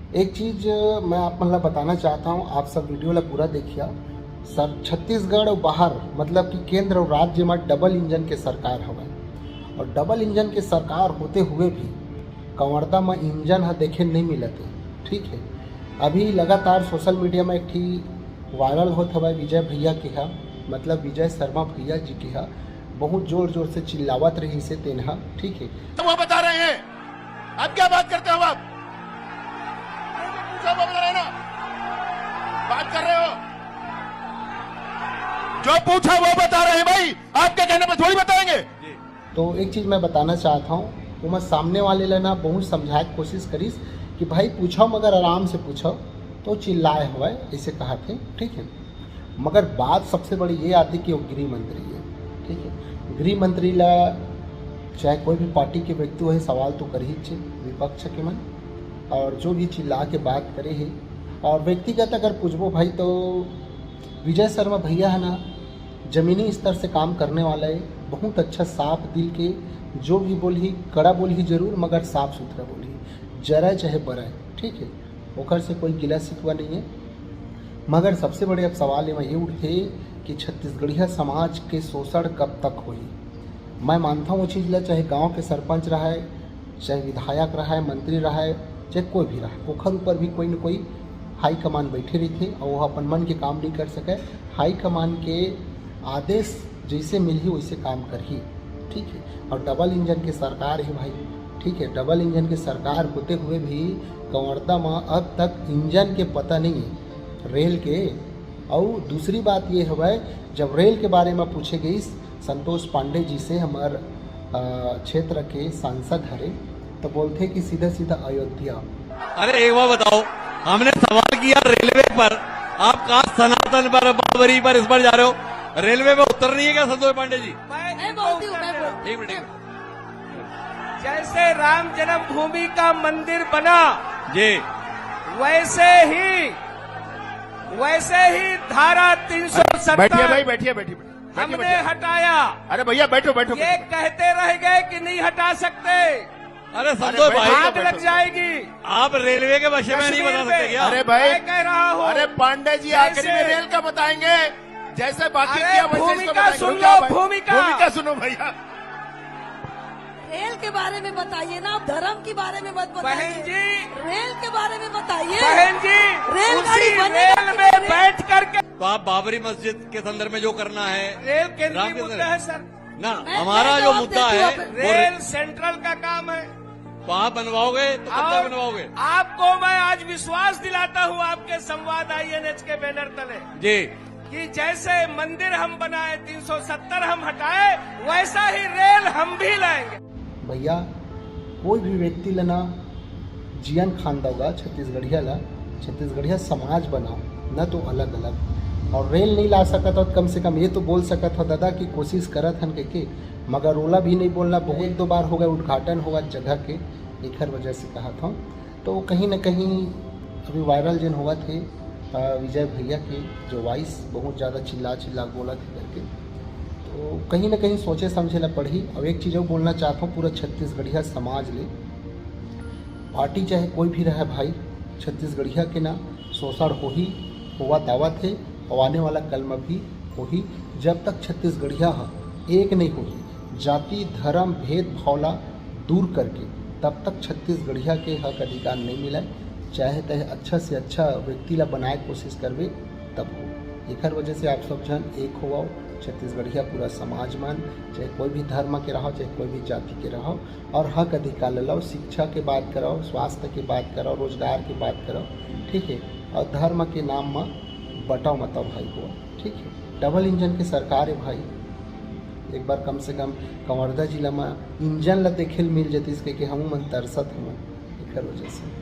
एक चीज़ मैं आप मतलब बताना चाहता हूँ, आप सब वीडियो ला पूरा देखिए सर। छत्तीसगढ़ और बाहर मतलब कि केंद्र और राज्य में डबल इंजन के सरकार हवे, और डबल इंजन के सरकार होते हुए भी कवर्धा में इंजन है देखे नहीं मिलते। ठीक है, अभी लगातार सोशल मीडिया में एक ठी वायरल होता हवा विजय भैया के हा, मतलब विजय शर्मा भैया जी के हा, बहुत जोर जोर से चिल्लावत रही से तेनहा। ठीक है, तो वो बता रहे हैं, आप क्या बात करते हो? आप पूछो, वो बता रहे ना, बात कर रहे हो, जो पूछा वो बता रहे हैं भाई, आपके कहने पर थोड़ी बताएंगे। तो एक चीज़ मैं बताना चाहता हूँ, वो मैं सामने वाले लेना बहुत समझाए की कोशिश करीस कि भाई पूछो मगर आराम से पूछो, तो चिल्लाए हुआ ऐसे कहा थे। ठीक है, मगर बात सबसे बड़ी ये आती कि वो गृह मंत्री है। ठीक है, गृह मंत्री ला चाहे कोई भी पार्टी के व्यक्ति हो सवाल तो कर ही विपक्ष के मन, और जो भी चिल्ला के बात करे है। और व्यक्तिगत अगर पूछबो भाई तो विजय शर्मा भैया है ना, ज़मीनी स्तर से काम करने वाला है, बहुत अच्छा साफ दिल के, जो भी बोली कड़ा बोली जरूर मगर साफ सुथरा बोली, जरा चाहे बरा। ठीक है, ओकर से कोई गिला शिकवा नहीं है। मगर सबसे बड़े अब सवाल ये उठे कि छत्तीसगढ़िया समाज के शोषण कब तक होई। मैं मानता हूँ वो चीज़ ला, चाहे गांव के सरपंच रहा है, चाहे विधायक रहा है, मंत्री रहा है, चाहे कोई भी रहा है, ओखर ऊपर भी कोई न कोई हाई कमान बैठे रही थे और वो अपन मन के काम नहीं कर सके। हाई कमान के आदेश जैसे मिली वैसे काम कर ही। ठीक है, और डबल इंजन की सरकार है भाई। ठीक है, डबल इंजन की सरकार होते हुए भी कवर्धा में अब तक इंजन के पता नहीं है रेल के। और दूसरी बात ये है, जब रेल के बारे में पूछे गई संतोष पांडे जी से, हमारे क्षेत्र के सांसद हरे, तो बोलते कि सीधा सीधा अयोध्या। अरे एक बार बताओ, हमने सवाल किया रेलवे पर, आप कहा सनातन पर, बाबरी पर, इस पर जा रहे हो। रेलवे में उत्तर नहीं है क्या संतोष पांडे जी? मैं बोलती हूँ, एक मिनट। जैसे राम जन्मभूमि का मंदिर बना जी, वैसे ही धारा 370 बैठिए भाई, बैठिए बैठिए हमने हटाया। अरे भैया बैठो बैठो। ये कहते रह गए कि नहीं हटा सकते, अरे संतोष भाई, आग लग जाएगी। आप रेलवे के विषय में नहीं बता सकते क्या? अरे भाई मैं कह रहा हूँ, अरे पांडे जी आखिरी में रेल का बताएंगे, जैसे बाकी अरे किया वैसे इसको भूमिका बताएंगे। सुन रुक जाओ लो, भाई, भूमिका सुनो भैया। रेल के बारे में बताइए ना, आप धर्म के बारे में मत बताइए। बहन जी, रेल के बारे में बताइए। बहन जी, रेलगाड़ी उसी बनेगा रेल में बैठ करके तो आप बाबरी मस्जिद के संदर्भ में जो करना है, रेल केंद्रीय राम के मुद्दा है सर। ना, मैं हमारा जो जवाब मुद्दा देती हूँ है अपने। वो रेल सेंट्रल का काम है। तो आप बनवाओगे तो कब तक और बनवाओगे? आपको मैं आज विश्वास दिलाता हूँ आपके संवाद INH के बैनर तले जी, कि जैसे मंदिर हम बनाए, 370 हम हटाए, वैसा ही रेल हम भी लाएंगे। भैया कोई भी व्यक्ति लेना जियन खान दोगा छत्तीसगढ़िया ला, छत्तीसगढ़िया समाज बनाओ न, तो अलग अलग। और रेल नहीं ला सकत हो, कम से कम ये तो बोल सकत हो दादा की कोशिश करत हन के, मगर ओला भी नहीं बोलना। बहुत दो बार हो गया उद्घाटन होगा जगह के, एक वजह से कहा था। तो कहीं न कहीं अभी वायरल जिन हुआ थे विजय भैया के जो वॉइस बहुत ज़्यादा चिल्ला बोला थे करके, तो कहीं ना कहीं सोचे समझे ला पड़ी। अब एक चीज़ और बोलना चाहता हूँ, पूरा छत्तीसगढ़िया समाज ले, पार्टी चाहे कोई भी रहे भाई, छत्तीसगढ़िया के ना शोषण हो ही हुआ दावत है, और आने वाला कल में भी हो ही। जब तक छत्तीसगढ़िया एक नहीं होगी, जाति धर्म भेदभावला दूर करके, तब तक छत्तीसगढ़िया के हक अधिकार नहीं मिला। चाहे तहे अच्छा से अच्छा व्यक्ति ला बनाए कोशिश करवे तब हो। एक वजह से आप सब जन एक हो, छत्तीसगढ़िया पूरा समाज मान, चाहे कोई भी धर्म के रहो, चाहे कोई भी जाति के रहो, और हक अधिकार ले लो। शिक्षा के बात करो, स्वास्थ्य की बात करो, रोजगार की बात करो। ठीक है, और धर्म के नाम में बटाओ मतो भाई हो। ठीक है, डबल इंजन की सरकार है भाई। एक बार कम से कम कवर्धा जिला में इंजन ला देखे मिल जाती, इसके कि हम मन तरसत हम एक वजह से।